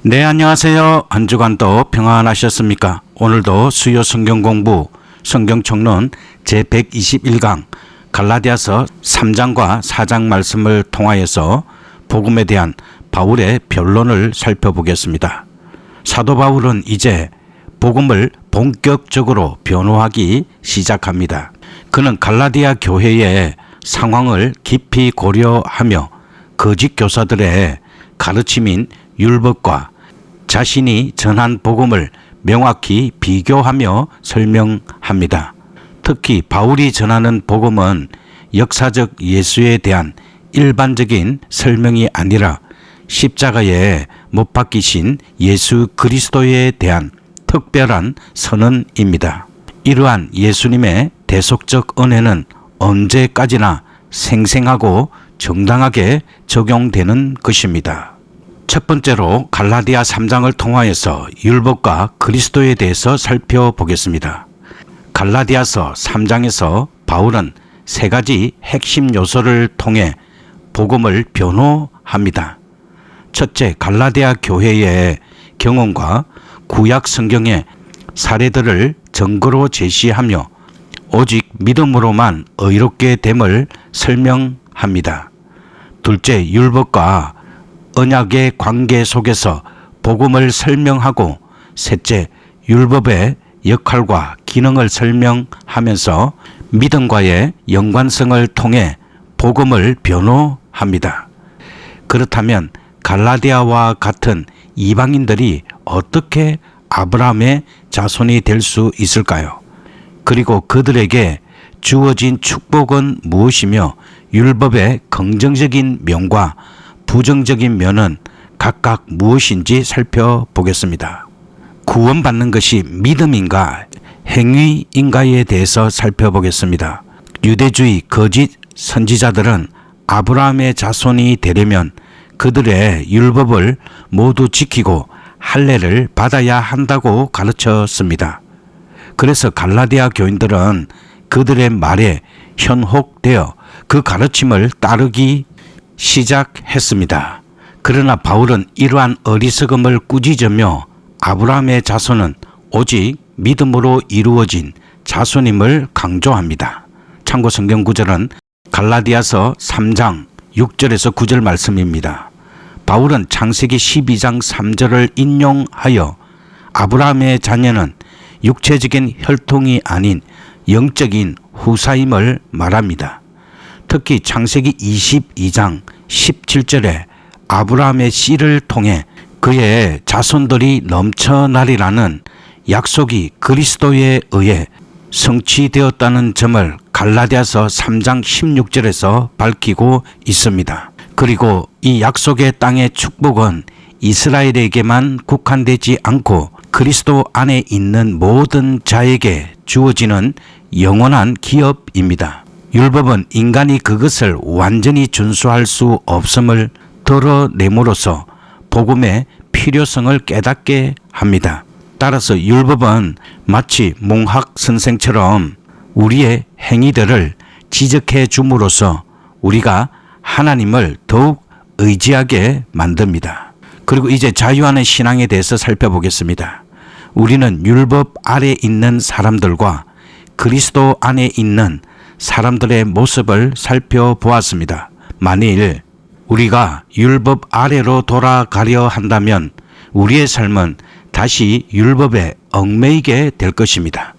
네, 안녕하세요. 한 주간도 평안하셨습니까? 오늘도 수요 성경 공부, 성경 총론 제121강 갈라디아서 3장과 4장 말씀을 통하여서 복음에 대한 바울의 변론을 살펴보겠습니다. 사도 바울은 이제 복음을 본격적으로 변호하기 시작합니다. 그는 갈라디아 교회의 상황을 깊이 고려하며 거짓 교사들의 가르침인 율법과 자신이 전한 복음을 명확히 비교하며 설명합니다. 특히 바울이 전하는 복음은 역사적 예수에 대한 일반적인 설명이 아니라 십자가에 못 박히신 예수 그리스도에 대한 특별한 선언입니다. 이러한 예수님의 대속적 은혜는 언제까지나 생생하고 정당하게 적용되는 것입니다. 첫 번째로 갈라디아 3장을 통하여서 율법과 그리스도에 대해서 살펴보겠습니다. 갈라디아서 3장에서 바울은 세 가지 핵심 요소를 통해 복음을 변호합니다. 첫째, 갈라디아 교회의 경험과 구약 성경의 사례들을 증거로 제시하며 오직 믿음으로만 의롭게 됨을 설명합니다. 둘째, 율법과 언약의 관계 속에서 복음을 설명하고 셋째, 율법의 역할과 기능을 설명하면서 믿음과의 연관성을 통해 복음을 변호합니다. 그렇다면 갈라디아와 같은 이방인들이 어떻게 아브라함의 자손이 될 수 있을까요? 그리고 그들에게 주어진 축복은 무엇이며 율법의 긍정적인 면과 부정적인 면은 각각 무엇인지 살펴보겠습니다. 구원받는 것이 믿음인가 행위인가에 대해서 살펴보겠습니다. 유대주의 거짓 선지자들은 아브라함의 자손이 되려면 그들의 율법을 모두 지키고 할례를 받아야 한다고 가르쳤습니다. 그래서 갈라디아 교인들은 그들의 말에 현혹되어 그 가르침을 따르기 시작했습니다. 그러나 바울은 이러한 어리석음을 꾸짖으며 아브라함의 자손은 오직 믿음으로 이루어진 자손임을 강조합니다. 참고 성경 구절은 갈라디아서 3장 6절에서 9절 말씀입니다. 바울은 창세기 12장 3절을 인용하여 아브라함의 자녀는 육체적인 혈통이 아닌 영적인 후사임을 말합니다. 특히 창세기 22장 17절에 아브라함의 씨를 통해 그의 자손들이 넘쳐나리라는 약속이 그리스도에 의해 성취되었다는 점을 갈라디아서 3장 16절에서 밝히고 있습니다. 그리고 이 약속의 땅의 축복은 이스라엘에게만 국한되지 않고 그리스도 안에 있는 모든 자에게 주어지는 영원한 기업입니다. 율법은 인간이 그것을 완전히 준수할 수 없음을 드러냄으로써 복음의 필요성을 깨닫게 합니다. 따라서 율법은 마치 몽학 선생처럼 우리의 행위들을 지적해 줌으로써 우리가 하나님을 더욱 의지하게 만듭니다. 그리고 이제 자유하는 신앙에 대해서 살펴보겠습니다. 우리는 율법 아래 있는 사람들과 그리스도 안에 있는 사람들의 모습을 살펴보았습니다. 만일 우리가 율법 아래로 돌아가려 한다면 우리의 삶은 다시 율법에 얽매이게 될 것입니다.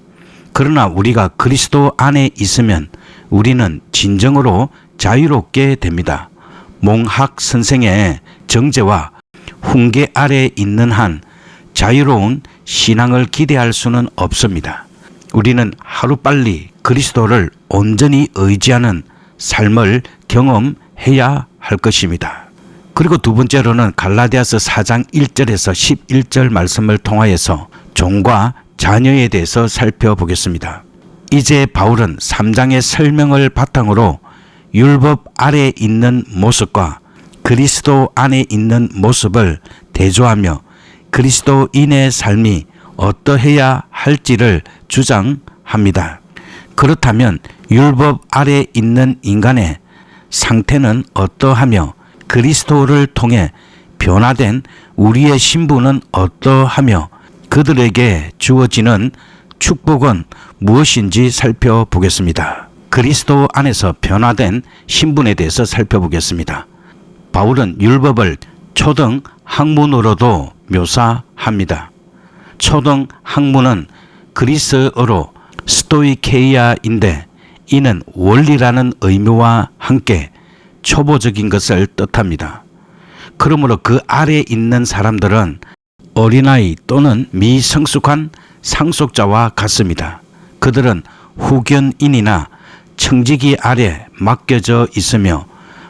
그러나 우리가 그리스도 안에 있으면 우리는 진정으로 자유롭게 됩니다. 몽학 선생의 정죄와 훈계 아래 있는 한 자유로운 신앙을 기대할 수는 없습니다. 우리는 하루빨리 그리스도를 온전히 의지하는 삶을 경험해야 할 것입니다. 그리고 두 번째로는 갈라디아서 4장 1절에서 11절 말씀을 통하여서 종과 자녀에 대해서 살펴보겠습니다. 이제 바울은 3장의 설명을 바탕으로 율법 아래 있는 모습과 그리스도 안에 있는 모습을 대조하며 그리스도인의 삶이 어떠해야 할지를 주장합니다. 그렇다면 율법 아래 있는 인간의 상태는 어떠하며 그리스도를 통해 변화된 우리의 신분은 어떠하며 그들에게 주어지는 축복은 무엇인지 살펴보겠습니다. 그리스도 안에서 변화된 신분에 대해서 살펴보겠습니다. 바울은 율법을 초등 학문으로도 묘사합니다. 초등 학문은 그리스어로 스토이케이아인데 이는 원리라는 의미와 함께 초보적인 것을 뜻합니다. 그러므로 그 아래에 있는 사람들은 어린아이 또는 미성숙한 상속자와 같습니다. 그들은 후견인이나 청지기 아래 맡겨져 있으며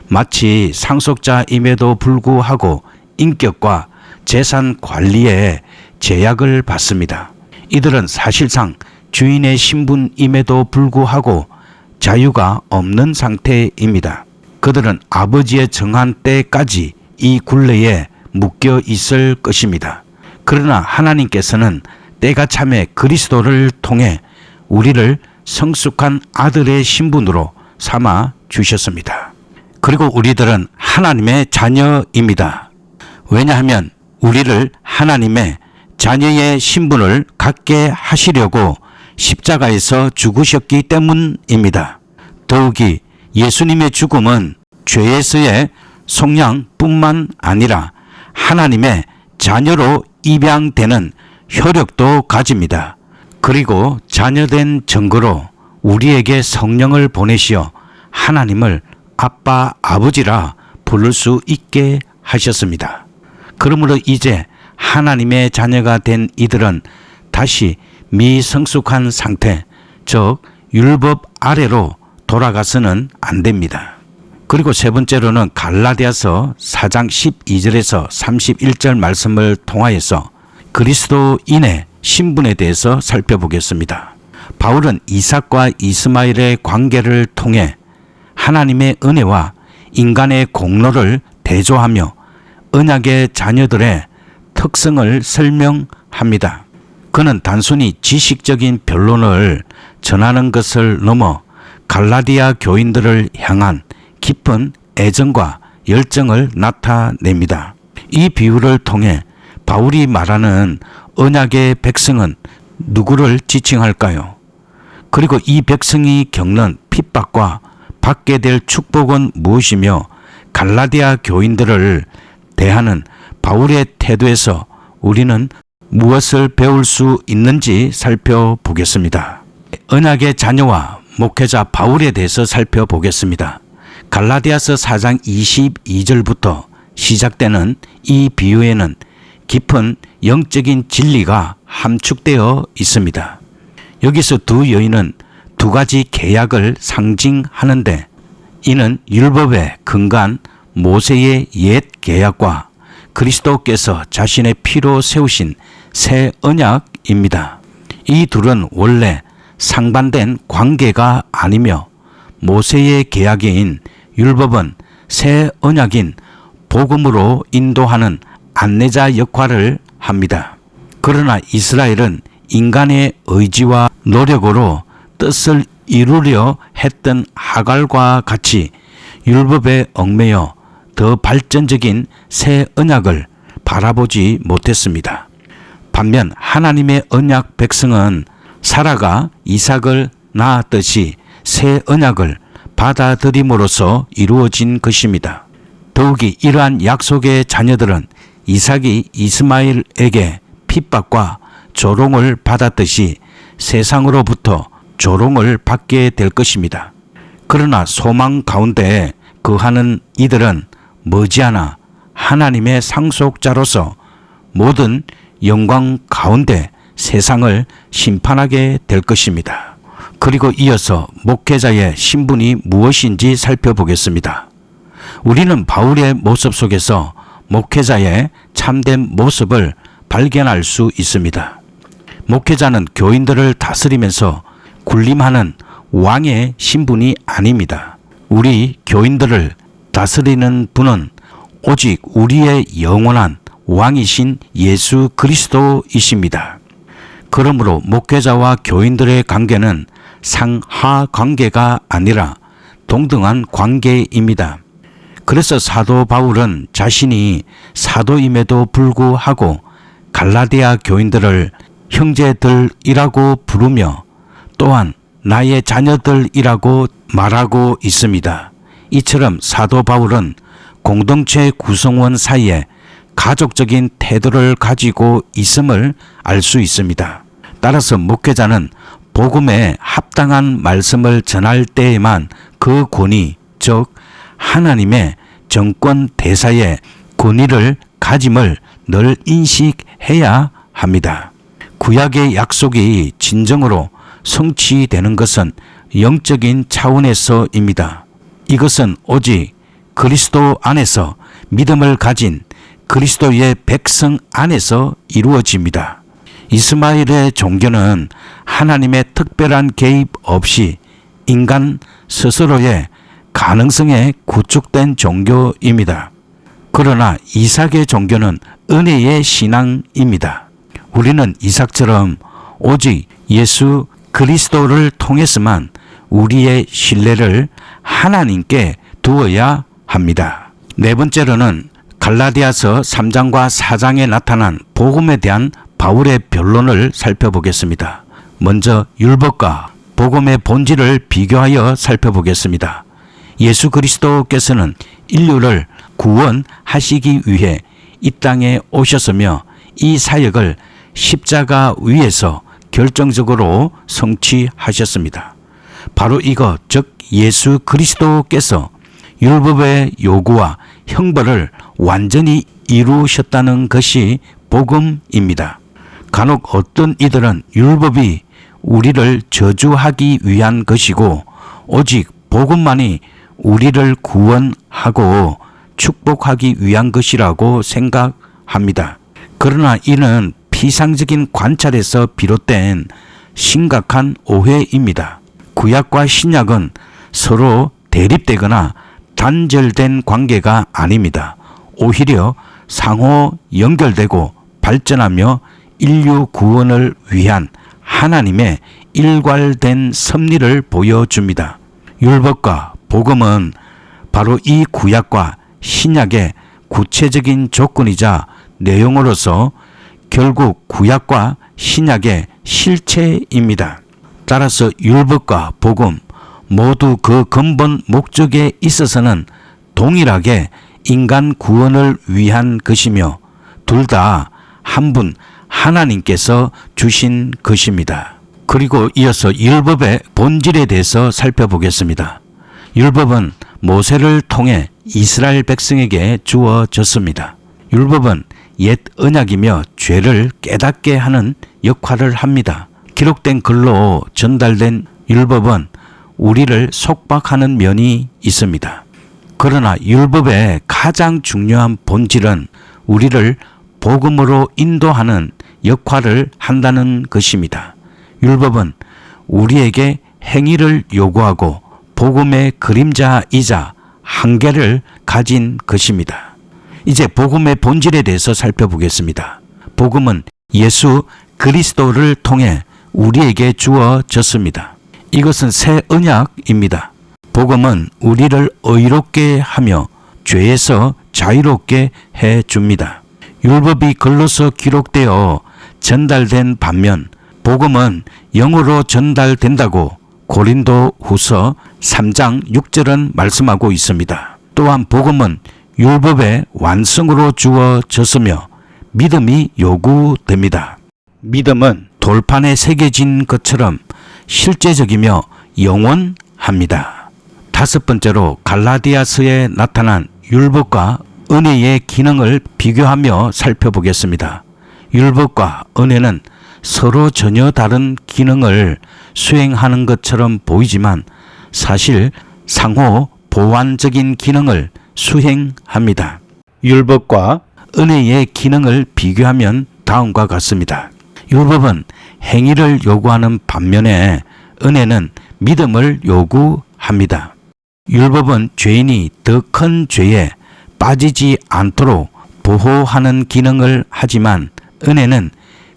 마치 상속자임에도 불구하고 인격과 재산 관리에 제약을 받습니다. 이들은 사실상 주인의 신분임에도 불구하고 자유가 없는 상태입니다. 그들은 아버지의 정한 때까지 이 굴레에 묶여 있을 것입니다. 그러나 하나님께서는 때가 참에 그리스도를 통해 우리를 성숙한 아들의 신분으로 삼아 주셨습니다. 그리고 우리들은 하나님의 자녀입니다. 왜냐하면 우리를 하나님의 자녀의 신분을 갖게 하시려고 십자가에서 죽으셨기 때문입니다. 더욱이 예수님의 죽음은 죄에서의 속량뿐만 아니라 하나님의 자녀로 입양되는 효력도 가집니다. 그리고 자녀된 증거로 우리에게 성령을 보내시어 하나님을 아빠, 아버지라 부를 수 있게 하셨습니다. 그러므로 이제 하나님의 자녀가 된 이들은 다시 미성숙한 상태, 즉 율법 아래로 돌아가서는 안 됩니다. 그리고 세 번째로는 갈라디아서 4장 12절에서 31절 말씀을 통하여서 그리스도인의 신분에 대해서 살펴보겠습니다. 바울은 이삭과 이스마엘의 관계를 통해 하나님의 은혜와 인간의 공로를 대조하며 언약의 자녀들의 특성을 설명합니다. 그는 단순히 지식적인 변론을 전하는 것을 넘어 갈라디아 교인들을 향한 깊은 애정과 열정을 나타냅니다. 이 비유를 통해 바울이 말하는 언약의 백성은 누구를 지칭할까요? 그리고 이 백성이 겪는 핍박과 받게 될 축복은 무엇이며 갈라디아 교인들을 대하는 바울의 태도에서 우리는 무엇을 배울 수 있는지 살펴보겠습니다. 언약의 자녀와 목회자 바울에 대해서 살펴보겠습니다. 갈라디아서 4장 22절부터 시작되는 이 비유에는 깊은 영적인 진리가 함축되어 있습니다. 여기서 두 여인은 두 가지 계약을 상징하는데 이는 율법에 근거한 모세의 옛 계약과 그리스도께서 자신의 피로 세우신 새 언약입니다. 이 둘은 원래 상반된 관계가 아니며 모세의 계약인 율법은 새 언약인 복음으로 인도하는 안내자 역할을 합니다. 그러나 이스라엘은 인간의 의지와 노력으로 뜻을 이루려 했던 하갈과 같이 율법에 얽매여 더 발전적인 새 언약을 바라보지 못했습니다. 반면 하나님의 언약 백성은 사라가 이삭을 낳았듯이 새 언약을 받아들임으로써 이루어진 것입니다. 더욱이 이러한 약속의 자녀들은 이삭이 이스마엘에게 핍박과 조롱을 받았듯이 세상으로부터 조롱을 받게 될 것입니다. 그러나 소망 가운데 거하는 이들은 머지않아 하나님의 상속자로서 모든 영광 가운데 세상을 심판하게 될 것입니다. 그리고 이어서 목회자의 신분이 무엇인지 살펴보겠습니다. 우리는 바울의 모습 속에서 목회자의 참된 모습을 발견할 수 있습니다. 목회자는 교인들을 다스리면서 군림하는 왕의 신분이 아닙니다. 우리 교인들을 다스리는 분은 오직 우리의 영원한 왕이신 예수 그리스도이십니다. 그러므로 목회자와 교인들의 관계는 상하 관계가 아니라 동등한 관계입니다. 그래서 사도 바울은 자신이 사도임에도 불구하고 갈라디아 교인들을 형제들이라고 부르며 또한 나의 자녀들이라고 말하고 있습니다. 이처럼 사도 바울은 공동체 구성원 사이에 가족적인 태도를 가지고 있음을 알 수 있습니다. 따라서 목회자는 복음에 합당한 말씀을 전할 때에만 그 권위, 즉 하나님의 정권 대사의 권위를 가짐을 늘 인식해야 합니다. 구약의 약속이 진정으로 성취되는 것은 영적인 차원에서입니다. 이것은 오직 그리스도 안에서 믿음을 가진 그리스도의 백성 안에서 이루어집니다. 이스마엘의 종교는 하나님의 특별한 개입 없이 인간 스스로의 가능성에 구축된 종교입니다. 그러나 이삭의 종교는 은혜의 신앙입니다. 우리는 이삭처럼 오직 예수 그리스도를 통해서만 우리의 신뢰를 하나님께 두어야 합니다. 네 번째로는 갈라디아서 3장과 4장에 나타난 복음에 대한 바울의 변론을 살펴보겠습니다. 먼저 율법과 복음의 본질을 비교하여 살펴보겠습니다. 예수 그리스도께서는 인류를 구원하시기 위해 이 땅에 오셨으며 이 사역을 십자가 위에서 결정적으로 성취하셨습니다. 바로 이것, 즉 예수 그리스도께서 율법의 요구와 형벌을 완전히 이루셨다는 것이 복음입니다. 간혹 어떤 이들은 율법이 우리를 저주하기 위한 것이고 오직 복음만이 우리를 구원하고 축복하기 위한 것이라고 생각합니다. 그러나 이는 피상적인 관찰에서 비롯된 심각한 오해입니다. 구약과 신약은 서로 대립되거나 단절된 관계가 아닙니다. 오히려 상호 연결되고 발전하며 인류 구원을 위한 하나님의 일괄된 섭리를 보여줍니다. 율법과 복음은 바로 이 구약과 신약의 구체적인 조건이자 내용으로서 결국 구약과 신약의 실체입니다. 따라서 율법과 복음 모두 그 근본 목적에 있어서는 동일하게 인간 구원을 위한 것이며 둘 다 한 분 하나님께서 주신 것입니다. 그리고 이어서 율법의 본질에 대해서 살펴보겠습니다. 율법은 모세를 통해 이스라엘 백성에게 주어졌습니다. 율법은 옛 언약이며 죄를 깨닫게 하는 역할을 합니다. 기록된 글로 전달된 율법은 우리를 속박하는 면이 있습니다. 그러나 율법의 가장 중요한 본질은 우리를 복음으로 인도하는 역할을 한다는 것입니다. 율법은 우리에게 행위를 요구하고 복음의 그림자이자 한계를 가진 것입니다. 이제 복음의 본질에 대해서 살펴보겠습니다. 복음은 예수 그리스도를 통해 우리에게 주어졌습니다. 이것은 새 언약입니다. 복음은 우리를 의롭게 하며 죄에서 자유롭게 해줍니다. 율법이 글로서 기록되어 전달된 반면 복음은 영으로 전달된다고 고린도 후서 3장 6절은 말씀하고 있습니다. 또한 복음은 율법의 완성으로 주어졌으며 믿음이 요구됩니다. 믿음은 돌판에 새겨진 것처럼 실제적이며 영원합니다. 다섯 번째로 갈라디아서에 나타난 율법과 은혜의 기능을 비교하며 살펴보겠습니다. 율법과 은혜는 서로 전혀 다른 기능을 수행하는 것처럼 보이지만 사실 상호 보완적인 기능을 수행합니다. 율법과 은혜의 기능을 비교하면 다음과 같습니다. 율법은 행위를 요구하는 반면에 은혜는 믿음을 요구합니다. 율법은 죄인이 더 큰 죄에 빠지지 않도록 보호하는 기능을 하지만 은혜는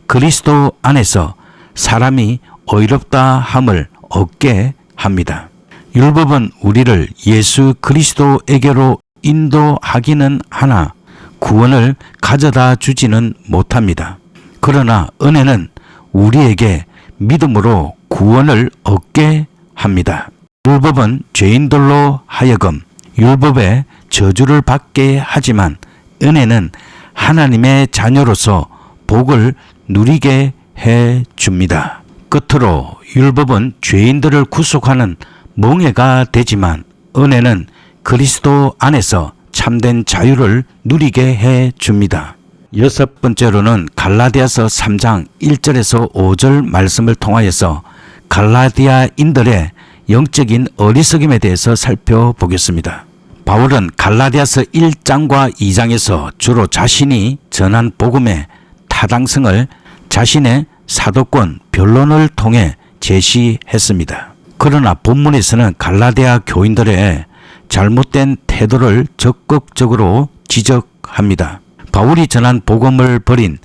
그리스도 안에서 사람이 의롭다 함을 얻게 합니다. 율법은 우리를 예수 그리스도에게로 인도하기는 하나 구원을 가져다 주지는 못합니다. 그러나 은혜는 우리에게 믿음으로 구원을 얻게 합니다. 율법은 죄인들로 하여금 율법의 저주를 받게 하지만 은혜는 하나님의 자녀로서 복을 누리게 해 줍니다. 끝으로 율법은 죄인들을 구속하는 몽해가 되지만 은혜는 그리스도 안에서 참된 자유를 누리게 해 줍니다. 여섯 번째로는 갈라디아서 3장 1절에서 5절 말씀을 통하여서 갈라디아인들의 영적인 어리석임에 대해서 살펴보겠습니다. 바울은 갈라디아서 1장과 2장에서 주로 자신이 전한 복음의 타당성을 자신의 사도권 변론을 통해 제시했습니다. 그러나 본문에서는 갈라디아 교인들의 잘못된 태도를 적극적으로 지적합니다. 바울이 전한 복음을 버린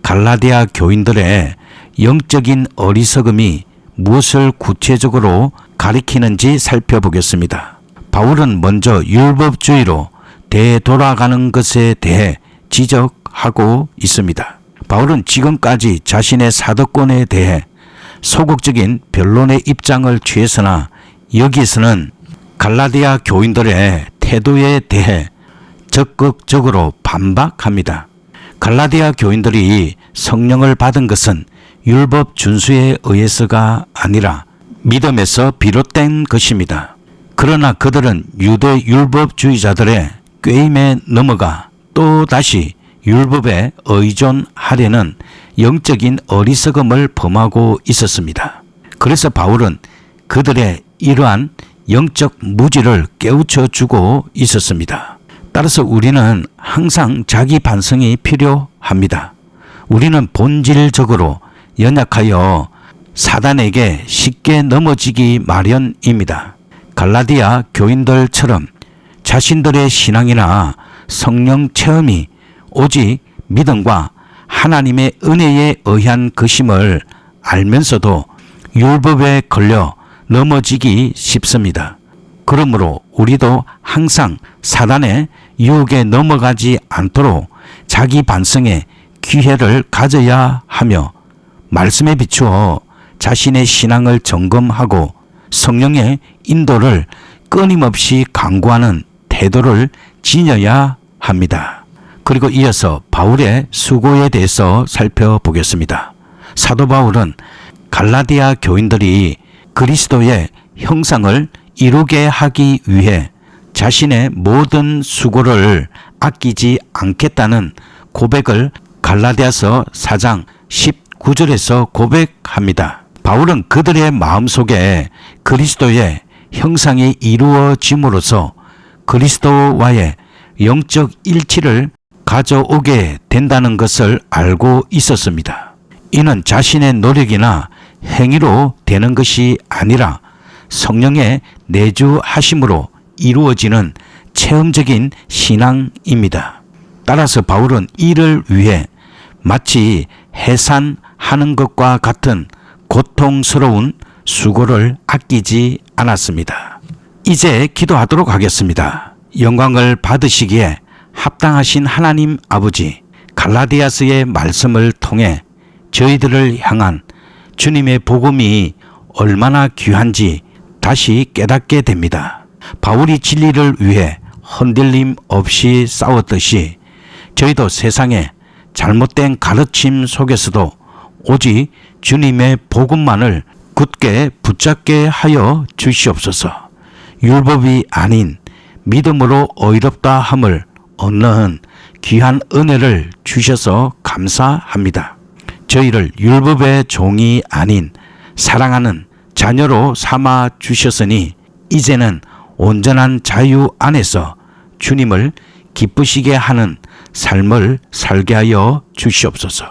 갈라디아 교인들의 영적인 어리석음이 무엇을 구체적으로 가리키는지 살펴보겠습니다. 바울은 먼저 율법주의로 되돌아가는 것에 대해 지적하고 있습니다. 바울은 지금까지 자신의 사도권에 대해 소극적인 변론의 입장을 취했으나 여기서는 갈라디아 교인들의 태도에 대해 적극적으로 반박합니다. 갈라디아 교인들이 성령을 받은 것은 율법 준수에 의해서가 아니라 믿음에서 비롯된 것입니다. 그러나 그들은 유대 율법주의자들의 꾀임에 넘어가 또 다시 율법에 의존하려는 영적인 어리석음을 범하고 있었습니다. 그래서 바울은 그들의 이러한 영적 무지를 깨우쳐 주고 있었습니다. 따라서 우리는 항상 자기 반성이 필요합니다. 우리는 본질적으로 연약하여 사단에게 쉽게 넘어지기 마련입니다. 갈라디아 교인들처럼 자신들의 신앙이나 성령 체험이 오직 믿음과 하나님의 은혜에 의한 것임을 알면서도 율법에 걸려 넘어지기 쉽습니다. 그러므로 우리도 항상 사단의 유혹에 넘어가지 않도록 자기 반성의 기회를 가져야 하며 말씀에 비추어 자신의 신앙을 점검하고 성령의 인도를 끊임없이 간구하는 태도를 지녀야 합니다. 그리고 이어서 바울의 수고에 대해서 살펴보겠습니다. 사도 바울은 갈라디아 교인들이 그리스도의 형상을 이루게 하기 위해 자신의 모든 수고를 아끼지 않겠다는 고백을 갈라디아서 4장 19절에서 고백합니다. 바울은 그들의 마음속에 그리스도의 형상이 이루어짐으로써 그리스도와의 영적 일치를 가져오게 된다는 것을 알고 있었습니다. 이는 자신의 노력이나 행위로 되는 것이 아니라 성령의 내주하심으로 이루어지는 체험적인 신앙입니다. 따라서 바울은 이를 위해 마치 해산하는 것과 같은 고통스러운 수고를 아끼지 않았습니다. 이제 기도하도록 하겠습니다. 영광을 받으시기에 합당하신 하나님 아버지, 갈라디아서의 말씀을 통해 저희들을 향한 주님의 복음이 얼마나 귀한지 다시 깨닫게 됩니다. 바울이 진리를 위해 흔들림 없이 싸웠듯이 저희도 세상의 잘못된 가르침 속에서도 오직 주님의 복음만을 굳게 붙잡게 하여 주시옵소서. 율법이 아닌 믿음으로 의롭다 함을 얻는 귀한 은혜를 주셔서 감사합니다. 저희를 율법의 종이 아닌 사랑하는 자녀로 삼아 주셨으니 이제는 온전한 자유 안에서 주님을 기쁘시게 하는 삶을 살게 하여 주시옵소서.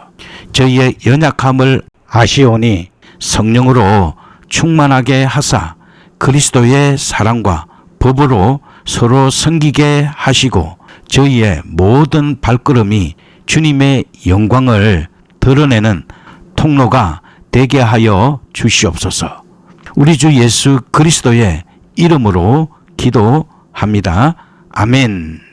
저희의 연약함을 아시오니 성령으로 충만하게 하사 그리스도의 사랑과 법으로 서로 섬기게 하시고 저희의 모든 발걸음이 주님의 영광을 드러내는 통로가 되게 하여 주시옵소서. 우리 주 예수 그리스도의 이름으로 기도합니다. 아멘.